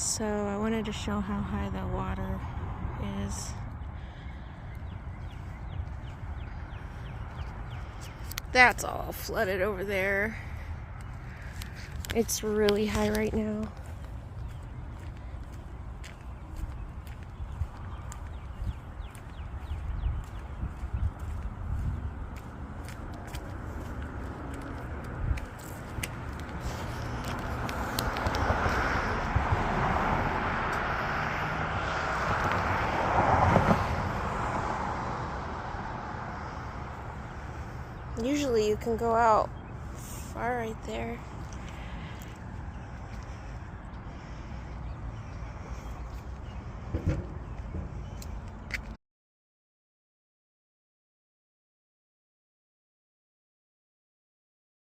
So I wanted to show how high the water is. That's all flooded over there. It's really high right now. Usually you can go out far right there.